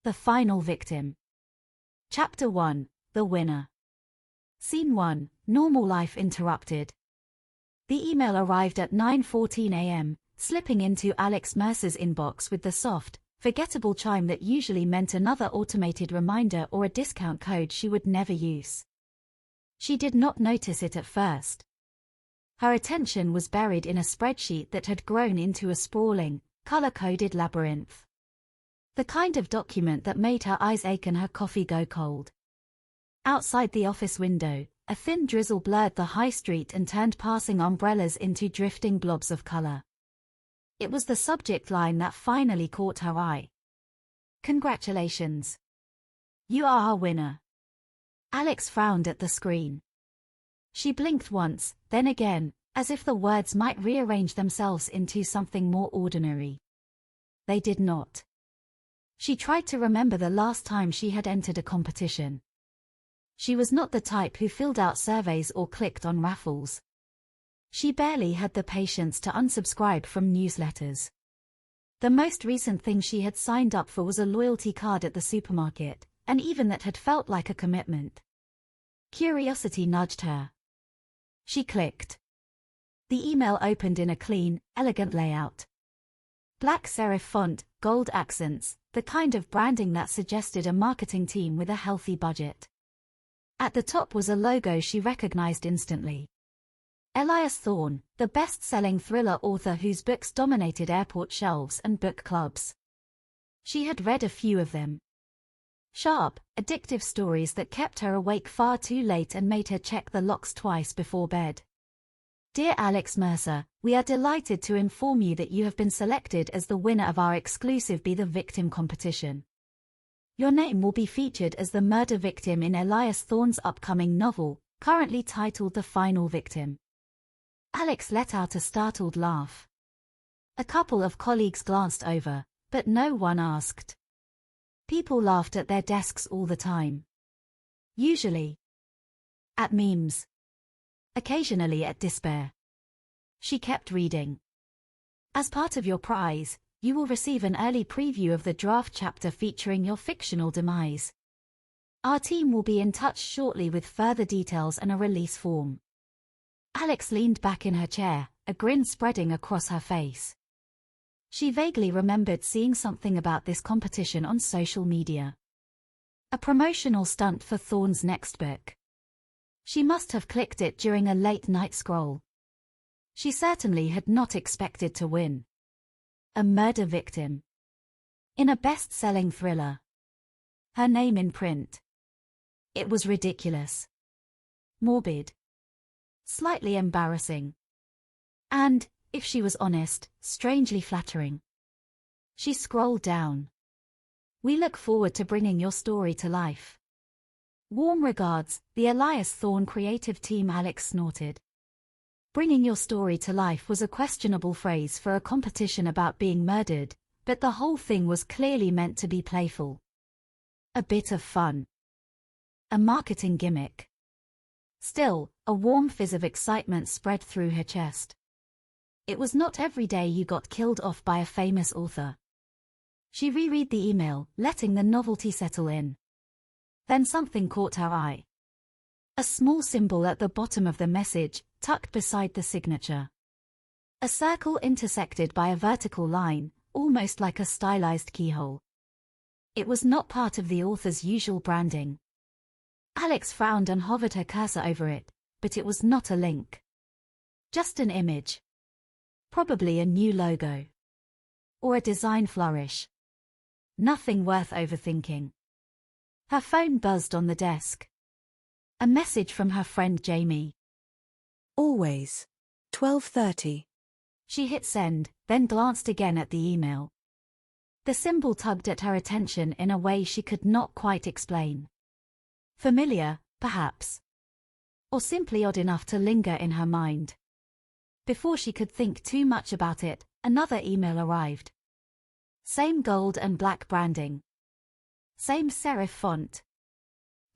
The Final Victim. Chapter 1, The Winner. Scene 1, Normal Life Interrupted. The email arrived at 9:14 a.m., slipping into Alex Mercer's inbox with the soft, forgettable chime that usually meant another automated reminder or a discount code she would never use. She did not notice it at first. Her attention was buried in a spreadsheet that had grown into a sprawling, color-coded labyrinth. The kind of document that made her eyes ache and her coffee go cold. Outside the office window, a thin drizzle blurred the high street and turned passing umbrellas into drifting blobs of color. It was the subject line that finally caught her eye. "Congratulations. You are our winner." Alex frowned at the screen. She blinked once, then again, as if the words might rearrange themselves into something more ordinary. They did not. She tried to remember the last time she had entered a competition. She was not the type who filled out surveys or clicked on raffles. She barely had the patience to unsubscribe from newsletters. The most recent thing she had signed up for was a loyalty card at the supermarket, and even that had felt like a commitment. Curiosity nudged her. She clicked. The email opened in a clean, elegant layout. Black serif font, gold accents, the kind of branding that suggested a marketing team with a healthy budget. At the top was a logo she recognized instantly. Elias Thorne, the best-selling thriller author whose books dominated airport shelves and book clubs. She had read a few of them. Sharp, addictive stories that kept her awake far too late and made her check the locks twice before bed. Dear Alex Mercer, we are delighted to inform you that you have been selected as the winner of our exclusive Be the Victim competition. Your name will be featured as the murder victim in Elias Thorne's upcoming novel, currently titled The Final Victim. Alex let out a startled laugh. A couple of colleagues glanced over, but no one asked. People laughed at their desks all the time. Usually at memes. Occasionally at despair. She kept reading. As part of your prize, you will receive an early preview of the draft chapter featuring your fictional demise. Our team will be in touch shortly with further details and a release form. Alex leaned back in her chair, a grin spreading across her face. She vaguely remembered seeing something about this competition on social media. A promotional stunt for Thorne's next book. She must have clicked it during a late-night scroll. She certainly had not expected to win. A murder victim. In a best-selling thriller. Her name in print. It was ridiculous. Morbid. Slightly embarrassing. And, if she was honest, strangely flattering. She scrolled down. We look forward to bringing your story to life. Warm regards, the Elias Thorne creative team. Alex snorted. Bringing your story to life was a questionable phrase for a competition about being murdered, but the whole thing was clearly meant to be playful. A bit of fun. A marketing gimmick. Still, a warm fizz of excitement spread through her chest. It was not every day you got killed off by a famous author. She reread the email, letting the novelty settle in. Then something caught her eye. A small symbol at the bottom of the message, tucked beside the signature. A circle intersected by a vertical line, almost like a stylized keyhole. It was not part of the author's usual branding. Alex frowned and hovered her cursor over it, but it was not a link. Just an image. Probably a new logo. Or a design flourish. Nothing worth overthinking. Her phone buzzed on the desk. A message from her friend Jamie. Always. 12:30. She hit send, then glanced again at the email. The symbol tugged at her attention in a way she could not quite explain. Familiar, perhaps. Or simply odd enough to linger in her mind. Before she could think too much about it, another email arrived. Same gold and black branding. Same serif font.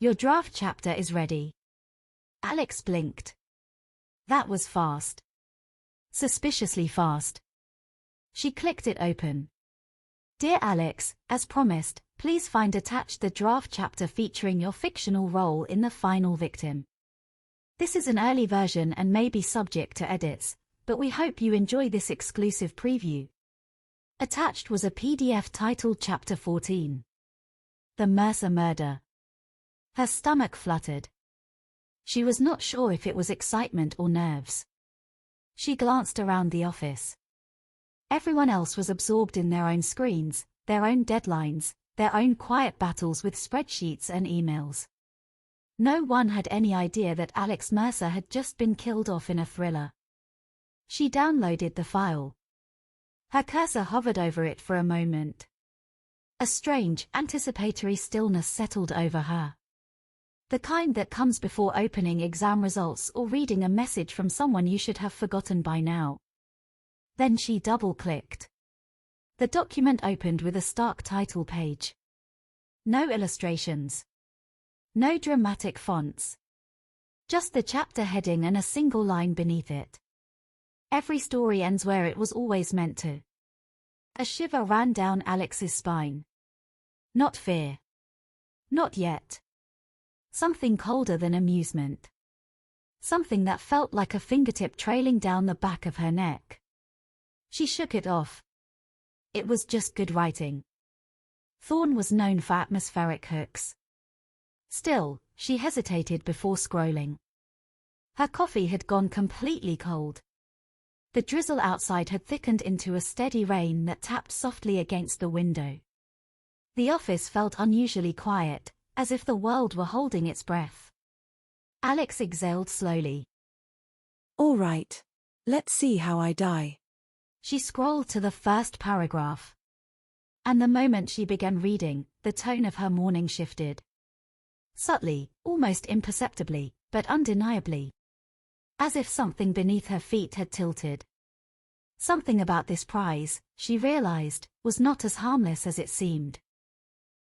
Your draft chapter is ready. Alex blinked. That was fast. Suspiciously fast. She clicked it open. Dear Alex, as promised, please find attached the draft chapter featuring your fictional role in The Final Victim. This is an early version and may be subject to edits, but we hope you enjoy this exclusive preview. Attached was a PDF titled Chapter 14. The Mercer Murder. Her stomach fluttered. She was not sure if it was excitement or nerves. She glanced around the office. Everyone else was absorbed in their own screens, their own deadlines, their own quiet battles with spreadsheets and emails. No one had any idea that Alex Mercer had just been killed off in a thriller. She downloaded the file. Her cursor hovered over it for a moment. A strange, anticipatory stillness settled over her. The kind that comes before opening exam results or reading a message from someone you should have forgotten by now. Then she double-clicked. The document opened with a stark title page. No illustrations. No dramatic fonts. Just the chapter heading and a single line beneath it. Every story ends where it was always meant to. A shiver ran down Alex's spine. Not fear. Not yet. Something colder than amusement. Something that felt like a fingertip trailing down the back of her neck. She shook it off. It was just good writing. Thorne was known for atmospheric hooks. Still, she hesitated before scrolling. Her coffee had gone completely cold. The drizzle outside had thickened into a steady rain that tapped softly against the window. The office felt unusually quiet, as if the world were holding its breath. Alex exhaled slowly. All right. Let's see how I die. She scrolled to the first paragraph. And the moment she began reading, the tone of her morning shifted. Subtly, almost imperceptibly, but undeniably. As if something beneath her feet had tilted. Something about this prize, she realized, was not as harmless as it seemed.